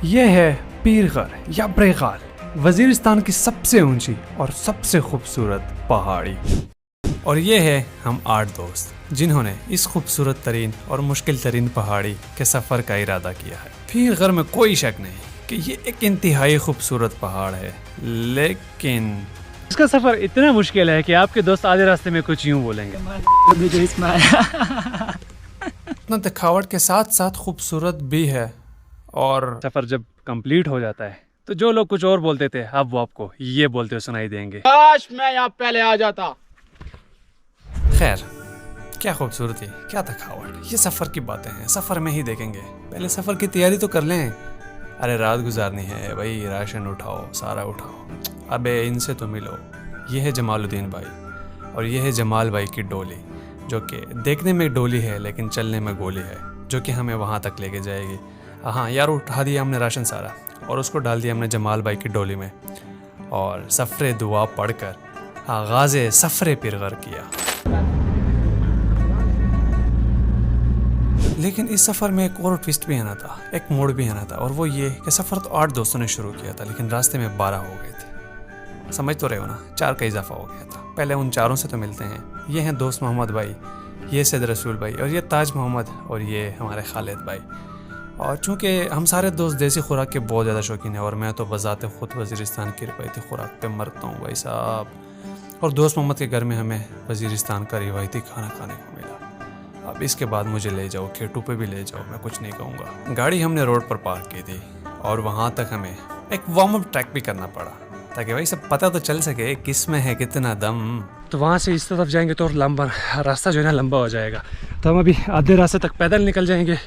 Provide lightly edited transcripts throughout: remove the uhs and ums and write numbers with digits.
यह है पीरगर या ब्रेगाल, वजीरिस्तान की सबसे ऊंची और सबसे खूबसूरत पहाड़ी। और ये है हम 8 दोस्त जिन्होंने इस खूबसूरत तरीन और मुश्किल तरीन पहाड़ी के सफ़र का इरादा किया है। पीरगर में कोई शक नहीं कि ये एक इंतहाई खूबसूरत पहाड़ है, लेकिन इसका सफ़र इतना मुश्किल है कि आपके दोस्त आधे रास्ते में कुछ यूँ बोलेंगे। इतना दिखावट के साथ साथ खूबसूरत भी है। और सफ़र जब कंप्लीट हो जाता है तो जो लोग कुछ और बोलते थे अब वो आपको ये बोलते हुए सुनाई देंगे, काश मैं यहाँ पहले आ जाता। खैर, क्या खूबसूरती, क्या थकावट, ये सफ़र की बातें हैं, सफ़र में ही देखेंगे। पहले सफ़र की तैयारी तो कर लें। अरे रात गुजारनी है भाई, राशन उठाओ, सारा उठाओ। अबे इनसे तो मिलो। ये है जमालुद्दीन भाई और ये है जमाल भाई की डोली, जो कि देखने में डोली है लेकिन चलने में गोली है, जो कि हमें वहाँ तक लेके जाएगी। हाँ यार, उठा दिया हमने राशन सारा और उसको डाल दिया हमने जमाल भाई की डोली में और सफ़रे दुआ पढ़कर आगाज़ सफ़रे पीरगर किया। लेकिन इस सफ़र में एक और ट्विस्ट भी आना था, एक मोड़ भी आना था, और वो ये कि सफ़र तो 8 दोस्तों ने शुरू किया था लेकिन रास्ते में 12 हो गए थे। समझ तो रहे हो ना, 4 का इजाफा हो गया था। पहले उन 4 से तो मिलते हैं। ये हैं दोस्त मोहम्मद भाई, ये सैद रसूल भाई और ये ताज मोहम्मद और ये हमारे खालिद भाई। और चूँकि हम सारे दोस्त देसी खुराक के बहुत ज़्यादा शौकीन हैं और मैं तो बज़ाते ख़ुद वज़ीरिस्तान की रिवायती खुराक पे मरता हूँ भाई साहब। और दोस्त मोहम्मद के घर में हमें वज़ीरिस्तान का रिवायती खाना खाने को मिला। अब इसके बाद मुझे ले जाओ, खेटू पे भी ले जाओ, मैं कुछ नहीं कहूँगा। गाड़ी हमने रोड पर पार्क की थी और वहाँ तक हमें एक वार्म अप ट्रैक भी करना पड़ा ताकि भाई सब पता तो चल सके किस में है कितना दम। तो वहाँ से इस तरफ जाएंगे तो लंबा रास्ता जो है ना लंबा हो जाएगा, तो हम अभी आधे रास्ते तक पैदल निकल जाएंगे।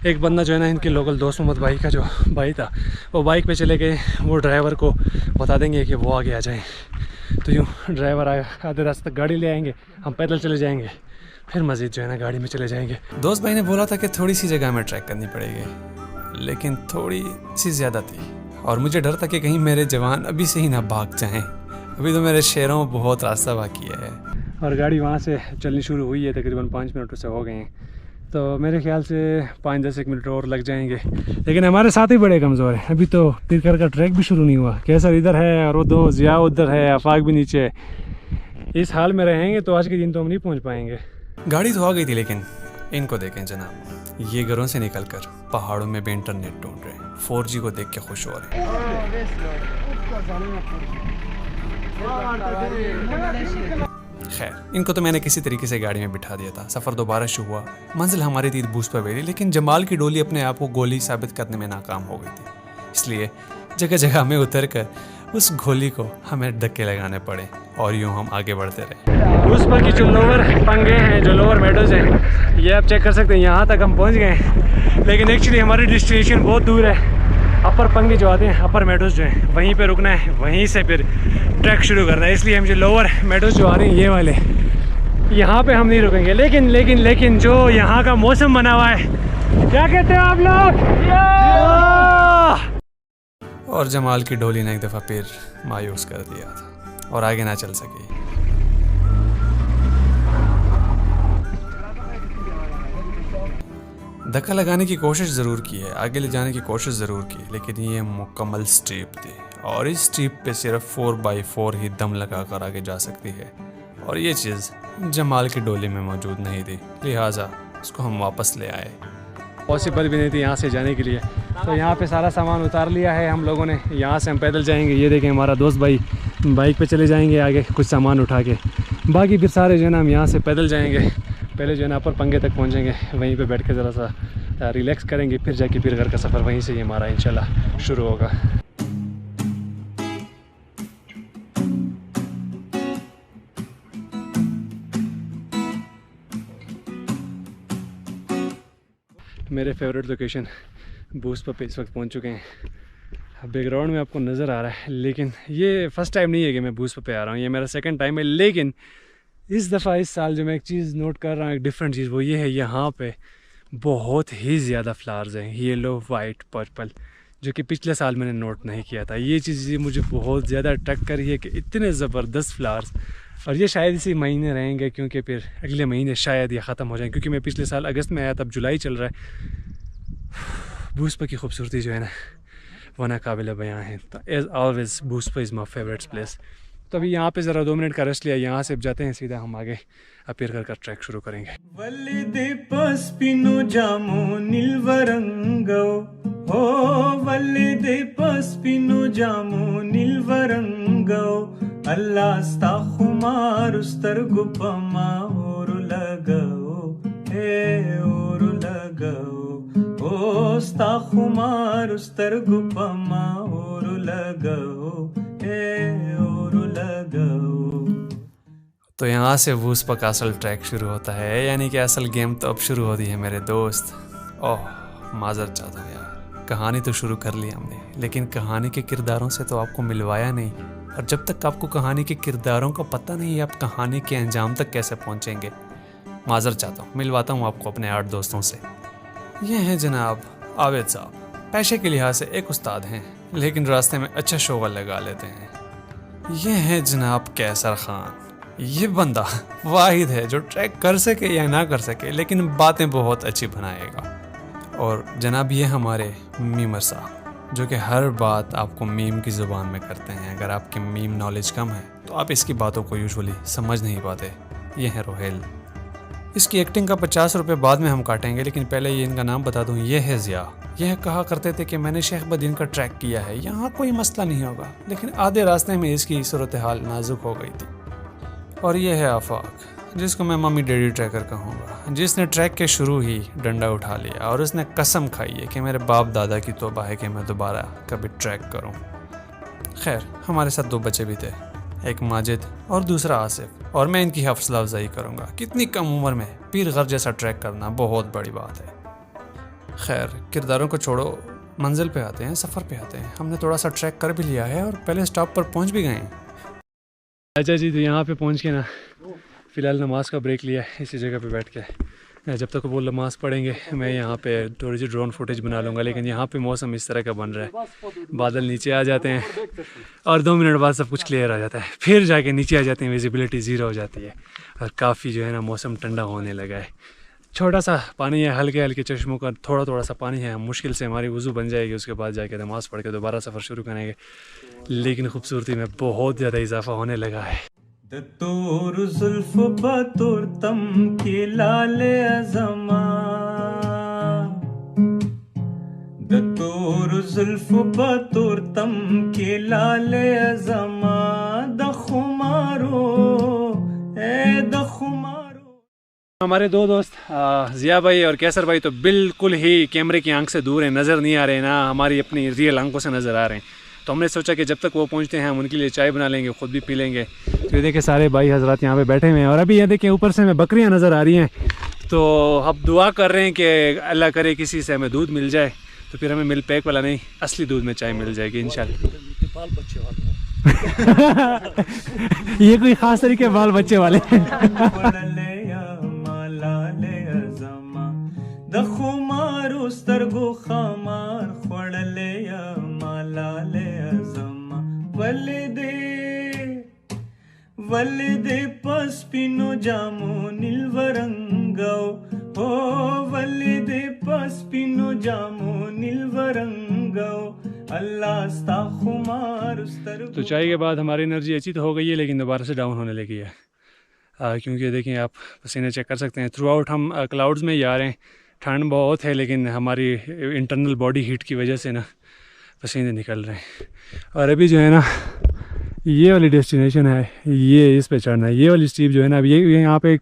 एक बंदा जो है ना इनके लोकल दोस्त मोहम्मद भाई का जो भाई था वो बाइक पे चले गए, वो ड्राइवर को बता देंगे कि वो आगे आ जाए। तो यूँ ड्राइवर आधे रास्ते तक गाड़ी ले आएंगे, हम पैदल चले जाएंगे, फिर मज़ीद जो है ना गाड़ी में चले जाएंगे। दोस्त भाई ने बोला था कि थोड़ी सी जगह में ट्रैक करनी पड़ेगी, लेकिन थोड़ी सी ज़्यादा थी और मुझे डर था कि कहीं मेरे जवान अभी से ही ना भाग जाएं। अभी तो मेरे शेरों में बहुत रास्ता बाकी है। और गाड़ी वहाँ से चलनी शुरू हुई है, तकरीबन 5 मिनट से हो गए हैं, तो मेरे ख्याल से 5-10 मिनट और लग जाएंगे। लेकिन हमारे साथ ही बड़े कमज़ोर हैं, अभी तो पीरगर का ट्रैक भी शुरू नहीं हुआ। कैसर इधर है और वो दो ज़िया उधर है, आफाक भी नीचे है। इस हाल में रहेंगे तो आज के दिन तो हम नहीं पहुँच पाएंगे। गाड़ी तो आ गई थी, लेकिन इनको देखें जनाब, ये घरों से निकलकर पहाड़ों में भी इंटरनेट ढूंढ रहे हैं, 4G को देख के खुश हो रहे हैं। खैर, इनको तो मैंने किसी तरीके से गाड़ी में बिठा दिया था। सफ़र दोबारा शुरू हुआ। मंजिल हमारी थी बूस्पा वैली, लेकिन जमाल की डोली अपने आप को गोली साबित करने में नाकाम हो गई थी। इसलिए जगह जगह में उतर कर उस गोली को हमें धक्के लगाने पड़े और यूँ हम आगे बढ़ते रहे। बूस्पा की जो लोअर पंगे हैं, जो लोअर मेडोज हैं, ये आप चेक कर सकते हैं। यहाँ तक हम पहुँच गए, लेकिन एक्चुअली हमारी डेस्टिनेशन बहुत दूर है। अपर पंगे जो आते हैं, अपर मेडोज जो हैं, वहीं पे रुकना है, वहीं से फिर ट्रैक शुरू करना है। इसलिए हम जो लोअर मेडोज जो आ रहे हैं ये वाले, यहाँ पे हम नहीं रुकेंगे। लेकिन जो यहाँ का मौसम बना हुआ है, क्या कहते हैं आप लोग? और जमाल की डोली ने एक दफ़ा फिर मायूस कर दिया था और आगे ना चल सकी। धक्का लगाने की कोशिश ज़रूर की है, आगे ले जाने की कोशिश ज़रूर की, लेकिन ये मुकम्मल स्ट्रीप थी और इस स्ट्रीप पे सिर्फ 4x4 ही दम लगा कर आगे जा सकती है। और ये चीज़ जमाल की डोली में मौजूद नहीं थी, लिहाजा उसको हम वापस ले आए। पॉसिबल भी नहीं थी यहाँ से जाने के लिए। तो यहाँ पे सारा सामान उतार लिया है हम लोगों ने। यहाँ से हम पैदल जाएंगे। ये देखें, हमारा दोस्त भाई बाइक पे चले जाएंगे आगे कुछ सामान उठा के, बाकी फिर सारे जो है ना हम यहाँ से पैदल जाएंगे। पहले जो है ना अपर पंगे तक पहुँचेंगे, वहीं पे बैठ के ज़रा सा रिलैक्स करेंगे, फिर जाके फिर घर का सफ़र वहीं से ही हमारा इंशाल्लाह शुरू होगा। मेरे फेवरेट लोकेशन बूस्पा पे इस वक्त पहुंच चुके हैं। बैकग्राउंड में आपको नज़र आ रहा है, लेकिन ये फ़र्स्ट टाइम नहीं है कि मैं बूस्पा पे आ रहा हूँ, ये मेरा सेकंड टाइम है। लेकिन इस दफ़ा इस साल जो मैं एक चीज़ नोट कर रहा हूँ, एक डिफरेंट चीज़, वो ये है यहाँ पे बहुत ही ज़्यादा फ्लावर्स हैं, येलो, वाइट, पर्पल, जो कि पिछले साल मैंने नोट नहीं किया था। ये चीज़ मुझे बहुत ज़्यादा अट्रैक्ट कर रही है कि इतने ज़बरदस्त फ्लावर्स। और ये शायद इसी महीने रहेंगे, क्योंकि फिर अगले महीने शायद ये ख़त्म हो जाए, क्योंकि मैं पिछले साल अगस्त में आया, तब जुलाई चल रहा है। बूस्पा की खूबसूरती जो है ना वरना काबिल बयां है। तो as always Boospa is my favourite place. तो अभी यहाँ पे ज़रा 2 मिनट का रेस्ट लिया, यहाँ से अब जाते हैं सीधा हम आगे अपीर कर ट्रैक शुरू करेंगे। वल्लिदे पस्पिनो जामो निल्वरंगो हो वल्लिदे पस्पिनो जामो निल्वरंगो अल्लास्ता खुमार उस्तरगु पमा ओरु लगो हे ओरु लगो ओस्ता खुमार उस्तरगु पमा ओरु लगो हे ओरु लगो। तो यहाँ से वूस्पा का असल ट्रैक शुरू होता है, यानी कि असल गेम तो अब शुरू होती है मेरे दोस्त। ओह माजर चाहता हूँ यार, कहानी तो शुरू कर ली हमने, लेकिन कहानी के किरदारों से तो आपको मिलवाया नहीं। और जब तक आपको कहानी के किरदारों का पता नहीं है आप कहानी के अंजाम तक कैसे पहुँचेंगे। माजर चाहता हूँ, मिलवाता हूँ आपको अपने 8 दोस्तों से। ये हैं जनाब आवेद साहब, पेशे के लिहाज से एक उस्ताद हैं, लेकिन रास्ते में अच्छा शोगा लगा लेते हैं। ये हैं जनाब कैसर खान, ये बंदा वाहिद है जो ट्रैक कर सके या ना कर सके लेकिन बातें बहुत अच्छी बनाएगा। और जनाब ये हमारे मीमर साहब, जो कि हर बात आपको मीम की ज़ुबान में करते हैं। अगर आपकी मीम नॉलेज कम है तो आप इसकी बातों को यूजुअली समझ नहीं पाते। ये हैं रोहेल। इसकी एक्टिंग का 50 रुपये बाद में हम काटेंगे, लेकिन पहले ये इनका नाम बता दूं, ये है ज़िया। यह कहा करते थे कि मैंने शेख बदीन का ट्रैक किया है, यहाँ कोई मसला नहीं होगा, लेकिन आधे रास्ते में इसकी सूरत हाल नाजुक हो गई थी। और ये है आफाक, जिसको मैं मम्मी डैडी ट्रैकर कहूँगा, जिसने ट्रैक के शुरू ही डंडा उठा लिया और उसने कसम खाई है कि मेरे बाप दादा की तौबा है कि मैं दोबारा कभी ट्रैक करूँ। खैर हमारे साथ 2 बच्चे भी थे, एक माजिद और दूसरा आसिफ, और मैं इनकी हौसला अफजाई करूँगा। कितनी कम उम्र में पीर घर जैसा ट्रैक करना बहुत बड़ी बात है। खैर किरदारों को छोड़ो, मंजिल पे आते हैं, सफ़र पे आते हैं। हमने थोड़ा सा ट्रैक कर भी लिया है और पहले स्टॉप पर पहुँच भी गए हैं। अच्छा जी, तो यहाँ पे पहुँच के ना फ़िलहाल नमाज का ब्रेक लिया है इसी जगह पे बैठ के। जब तक वो नमाज़ पढ़ेंगे मैं यहाँ पे थोड़ी सी ड्रोन फुटेज बना लूँगा। लेकिन यहाँ पे मौसम इस तरह का बन रहा है, बादल नीचे आ जाते हैं और 2 मिनट बाद सब कुछ क्लियर आ जाता है, फिर जाके नीचे आ जाते हैं, विजिबिलिटी 0 हो जाती है और काफ़ी जो है ना मौसम ठंडा होने लगा है। छोटा सा पानी है, हल्के हल्के चश्मों का थोड़ा सा पानी है, मुश्किल से हमारी वज़ू बन जाएगी, उसके बाद जाके नमाज़ पढ़ के दोबारा सफ़र शुरू करेंगे। लेकिन खूबसूरती में बहुत ज़्यादा इजाफा होने लगा है। दतोर जुल्फ बतोर तम के लाले अज़मा, दतोर जुल्फ बतोर तम के लाले अज़मा, दखुमारो ए दखुमारो। हमारे 2 दोस्त ज़िया भाई और कैसर भाई तो बिल्कुल ही कैमरे की आंख से दूर हैं, नज़र नहीं आ रहे, ना हमारी अपनी रियल आंखों से नज़र आ रहे हैं। तो हमने सोचा कि जब तक वो पहुंचते हैं हम उनके लिए चाय बना लेंगे, ख़ुद भी पी लेंगे। तो ये देखें सारे भाई हजरात यहाँ पे बैठे हुए हैं और अभी ये देखें ऊपर से हमें बकरियाँ नज़र आ रही हैं। तो हम दुआ कर रहे हैं कि अल्लाह करे किसी से हमें दूध मिल जाए, तो फिर हमें मिल्क पैक वाला नहीं असली दूध में चाय मिल जाएगी इंशाल्लाह। ये कोई ख़ास तरीके बाल बच्चे वाले दखुमारो स्तरगो खामार खोड़ले या मालाले अज़मा, वल्लिदे पस्पिनो जामो निल्वरंगो हो वल्लिदे पस्पिनो जामो निल्वरंगो अल्लास्ता खुमार उस्तरगो। तो चाय के बाद हमारी एनर्जी अच्छी तो हो गई है, लेकिन दोबारा से डाउन होने लगी है। क्योंकि देखें आप पसीने चेक कर सकते हैं, थ्रू आउट हम क्लाउड्स में ही आ रहे हैं। ठंड बहुत है लेकिन हमारी इंटरनल बॉडी हीट की वजह से ना पसीने निकल रहे हैं। और अभी जो है ना ये वाली डेस्टिनेशन है, ये इस पे चढ़ना है, ये वाली स्टीप जो है ना, अब ये यहाँ पे एक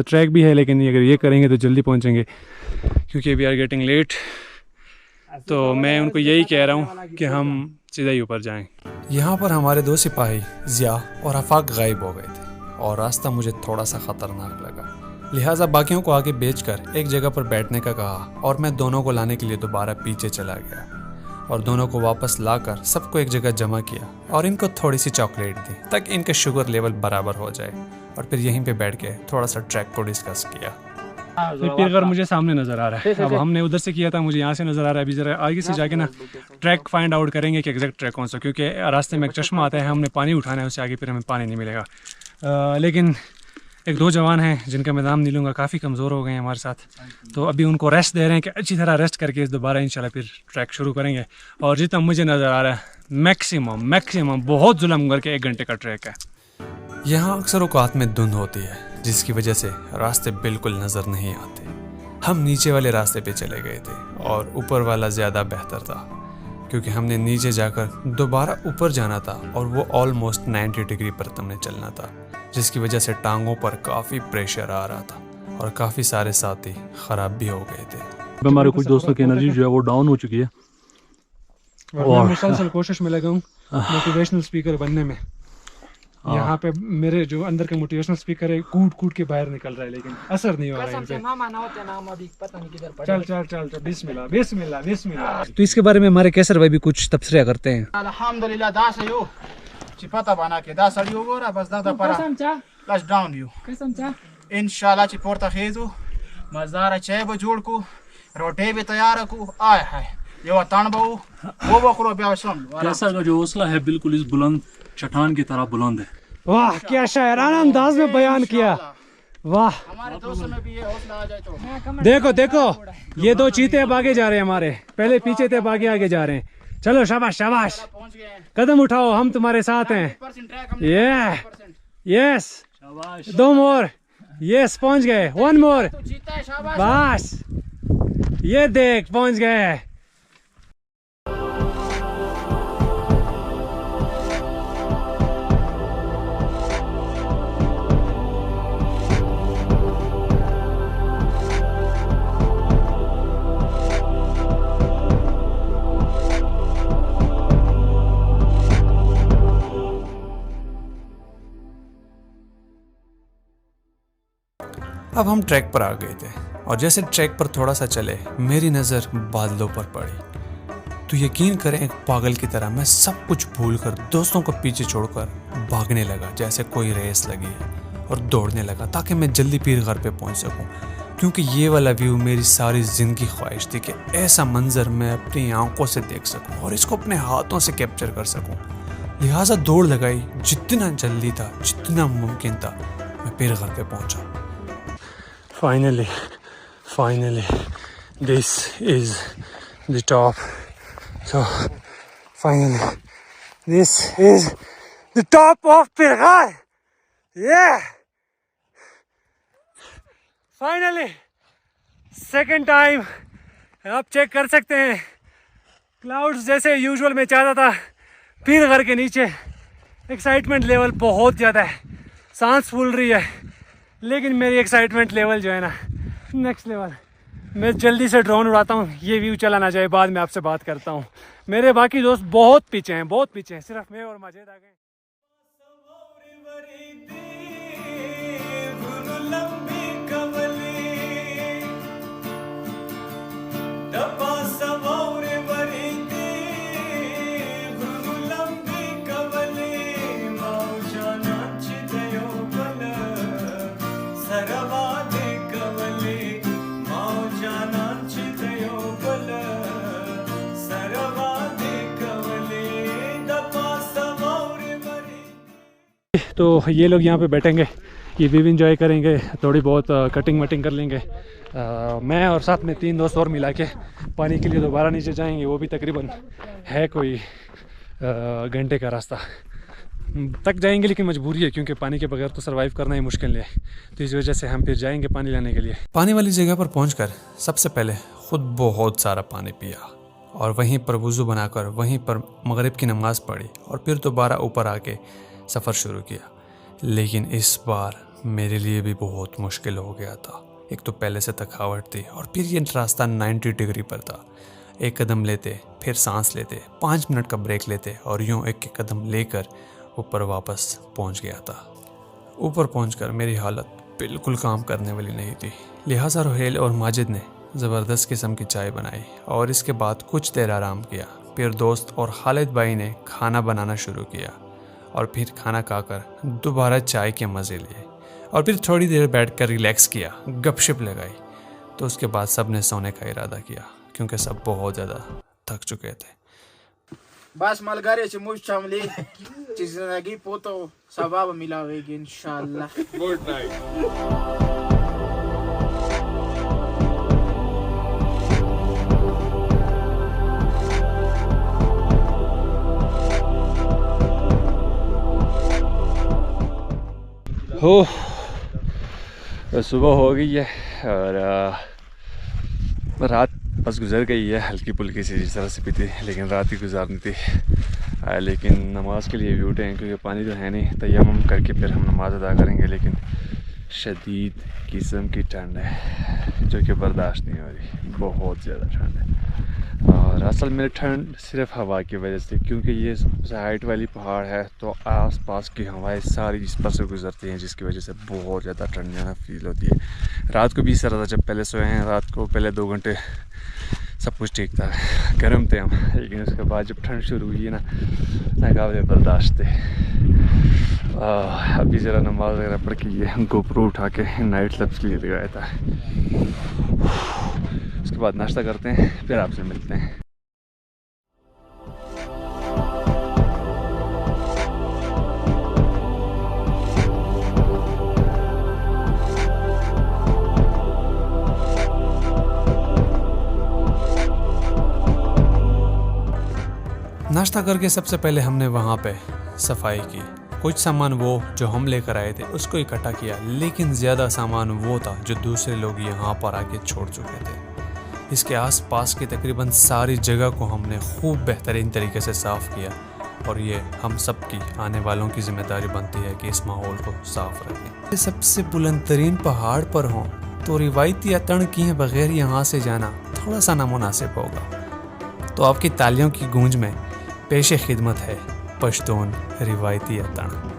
ट्रैक भी है, लेकिन अगर ये करेंगे तो जल्दी पहुँचेंगे क्योंकि वी आर गेटिंग लेट। तो मैं उनको यही कह रहा हूँ कि हम सीधा ही ऊपर जाएँ। यहाँ पर हमारे 2 सिपाही ज़िया और आफाक गायब हो गए थे और रास्ता मुझे थोड़ा सा ख़तरनाक लगा, लिहाजा बाकियों को आगे बेचकर एक जगह पर बैठने का कहा और मैं दोनों को लाने के लिए दोबारा पीछे चला गया और दोनों को वापस लाकर सबको एक जगह जमा किया और इनको थोड़ी सी चॉकलेट दी ताकि इनके शुगर लेवल बराबर हो जाए और फिर यहीं पे बैठ के थोड़ा सा ट्रैक को डिस्कस किया। पीरघर मुझे सामने नज़र आ रहा है, अब हमने उधर से किया था, मुझे यहाँ से नज़र आ रहा है। अभी ज़रा आगे से जाके ना ट्रैक फाइंड आउट करेंगे कि एग्जैक्ट ट्रैक कौन सा, क्योंकि रास्ते में एक चश्मा आता है, हमने पानी उठाना है, उससे आगे फिर हमें पानी नहीं मिलेगा। लेकिन एक 2 जवान हैं जिनका मैं नाम नहीं लूँगा, काफ़ी कमज़ोर हो गए हैं हमारे साथ, तो अभी उनको रेस्ट दे रहे हैं कि अच्छी तरह रेस्ट करके दोबारा इंशाल्लाह फिर ट्रैक शुरू करेंगे। और जितना मुझे नज़र आ रहा है मैक्सिमम बहुत जुल्म करके 1 घंटे का ट्रैक है। यहाँ अक्सर औकात में धुंध होती है जिसकी वजह से रास्ते बिल्कुल नज़र नहीं आते। हम नीचे वाले रास्ते पे चले गए थे और ऊपर वाला ज़्यादा बेहतर था क्योंकि हमने नीचे जाकर दोबारा ऊपर जाना था और वो ऑलमोस्ट 90 डिग्री पर तुमने चलना था, जिसकी वजह से टांगों पर काफ़ी प्रेशर आ रहा था और काफ़ी सारे साथी ख़राब भी हो गए थे। हमारे कुछ दोस्तों की एनर्जी जो है वो डाउन हो चुकी है और मैं मुसलसल कोशिश में लगा हूँ मोटिवेशनल स्पीकर बनने में। यहाँ पे मेरे जो अंदर का मोटिवेशनल स्पीकर है कूट के बाहर निकल रहा है, लेकिन असर नहीं हो रहा है इन पे। चल बिस्मिल्लाह। तो इसके बारे में हमारे कैसर भाई भी कुछ तबसरा करते हैं। अल्हम्दुलिल्लाह दास यो चिपता बना के दास अडियो गोरा बस दा para लस डाउन यू इंशाल्लाह ची पोर्ता खेजो मज़ारा चाय बो जोड़ को रोटे भी तैयार को आए है यो तान बो वो बकरो बेवसम। कैसा का जो हौसला है बिल्कुल इस बुलंद चट्टान की तरह बुलंद है। वाह क्या शायराना अंदाज में बयान किया, वाह। हमारे दोस्तों में भी ये हौसला आ जाए तो देखो ये 2 चीते अब आगे जा रहे हैं, हमारे पहले पीछे थे, आगे जा रहे हैं। चलो शाबाश पहुंच गए। कदम उठाओ, हम तुम्हारे साथ हैं। 100% ट्रैक हमने यस 2 मोर, यस पहुंच गए। 1 मोर, तो जीता है शाबाश। बस ये देख पहुंच गए। अब हम ट्रैक पर आ गए थे और जैसे ट्रैक पर थोड़ा सा चले मेरी नज़र बादलों पर पड़ी तो यकीन करें एक पागल की तरह मैं सब कुछ भूलकर दोस्तों को पीछे छोड़कर भागने लगा जैसे कोई रेस लगी है और दौड़ने लगा ताकि मैं जल्दी पीर घर पे पहुंच सकूं, क्योंकि ये वाला व्यू मेरी सारी ज़िंदगी ख्वाहिश थी कि ऐसा मंजर मैं अपनी आंखों से देख सकूं और इसको अपने हाथों से कैप्चर कर सकूं। लिहाजा दौड़ लगाई, जितना जल्दी था जितना मुमकिन था मैं पीर घर पे पहुंचा। Finally, this is the top. So, finally, this is the top of Pirghar. Yeah! Finally, second time. आप चेक कर सकते हैं क्लाउड्स जैसे यूजुअल में चाहता था पीरघर के नीचे। एक्साइटमेंट लेवल बहुत ज़्यादा है, सांस फूल रही है, लेकिन मेरी एक्साइटमेंट लेवल जो है ना नेक्स्ट लेवल। मैं जल्दी से ड्रोन उड़ाता हूँ, ये व्यू चला ना जाए, बाद में आपसे बात करता हूँ। मेरे बाकी दोस्त बहुत पीछे हैं, सिर्फ मैं और मजेद आ गए। तो ये लोग यहाँ पे बैठेंगे, ये भी इंजॉय करेंगे, थोड़ी बहुत कटिंग वटिंग कर लेंगे। मैं और साथ में 3 दोस्त और मिला के पानी के लिए दोबारा नीचे जाएंगे। वो भी तकरीबन है कोई घंटे का रास्ता तक जाएंगे, लेकिन मजबूरी है क्योंकि पानी के बगैर तो सरवाइव करना ही मुश्किल है। तो इस वजह से हम फिर जाएंगे पानी लेने के लिए। पानी वाली जगह पर पहुंचकर सबसे पहले खुद बहुत सारा पानी पिया और वहीं पर वज़ू बनाकर वहीं पर मगरिब की नमाज़ पढ़ी और फिर दोबारा ऊपर आके सफ़र शुरू किया। लेकिन इस बार मेरे लिए भी बहुत मुश्किल हो गया था। एक तो पहले से थकावट थी और फिर ये रास्ता 90 डिग्री पर था। एक कदम लेते फिर सांस लेते, 5 मिनट का ब्रेक लेते और यूँ एक कदम लेकर ऊपर वापस पहुंच गया था। ऊपर पहुंचकर मेरी हालत बिल्कुल काम करने वाली नहीं थी। लिहाजा रोहेल और माजिद ने ज़बरदस्त किस्म की चाय बनाई और इसके बाद कुछ देर आराम किया। फिर दोस्त और खालिद भाई ने खाना बनाना शुरू किया और फिर खाना खाकर दोबारा चाय के मज़े लिए और फिर थोड़ी देर बैठकर रिलैक्स किया, गपशप लगाई। तो उसके बाद सब ने सोने का इरादा किया क्योंकि सब बहुत ज़्यादा थक चुके थे। बस मलगारे ची मुझ चमली ची जिंदगी पोतो सवाब मिलावेगी इंशाल्लाह। Good night. हो सुबह हो गई है और रात बस गुजर गई है, हल्की पुल्की सी जिस तरह से भी थी, लेकिन रात ही गुजारनी थी। लेकिन नमाज के लिए भी उठे हैं क्योंकि पानी तो है नहीं, तयम्मुम करके फिर हम नमाज अदा करेंगे। लेकिन शदीद किस्म की ठंड है जो कि बर्दाश्त नहीं हो रही, बहुत ज़्यादा ठंड है। और असल में ठंड सिर्फ हवा की वजह से, क्योंकि ये सबसे हाइट वाली पहाड़ है तो आसपास की हवाएं सारी इस पर से गुजरती हैं, जिसकी वजह से बहुत ज़्यादा ठंड जो है ना फील होती है। रात को भी इस तरह था, जब पहले सोए हैं रात को पहले 2 घंटे सब कुछ ठीक था, गर्म थे हम, लेकिन उसके बाद जब ठंड शुरू हुई ना नाकाबिले बर्दाश्त थे। अभी ज़रा नमाज वगैरह पढ़ के ये गोप्रो उठा के नाइट लैंप्स के लिए लगाया था। उसके बाद नाश्ता करते हैं, फिर आपसे मिलते हैं। नाश्ता करके सबसे पहले हमने वहाँ पे सफाई की। कुछ सामान वो जो हम लेकर आए थे उसको इकट्ठा किया, लेकिन ज़्यादा सामान वो था जो दूसरे लोग यहाँ पर आके छोड़ चुके थे। इसके आसपास की तकरीबन सारी जगह को हमने खूब बेहतरीन तरीके से साफ़ किया, और ये हम सब की आने वालों की जिम्मेदारी बनती है कि इस माहौल को साफ रखें। सबसे बुलंद तरीन पहाड़ पर हों तो रिवायती अतण किए बगैर यहाँ से जाना थोड़ा सा नामुनासिब होगा। तो आपकी तालियों की गूंज में पेशे खिदमत है पश्तून रिवायती अतण।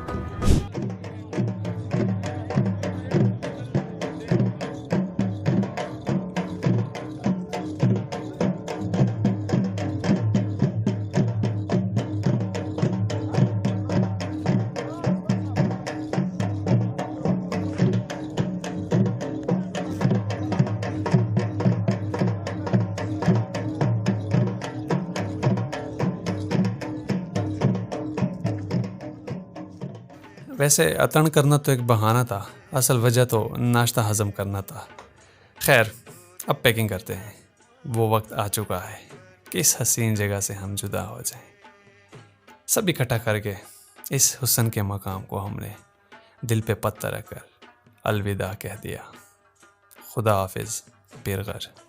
वैसे अतण करना तो एक बहाना था, असल वजह तो नाश्ता हज़म करना था। खैर अब पैकिंग करते हैं, वो वक्त आ चुका है कि इस हसीन जगह से हम जुदा हो जाएं। सब इकट्ठा करके इस हुस्न के मकाम को हमने दिल पे पत्थर रखकर अलविदा कह दिया। खुदा हाफिज़ पीरगढ़।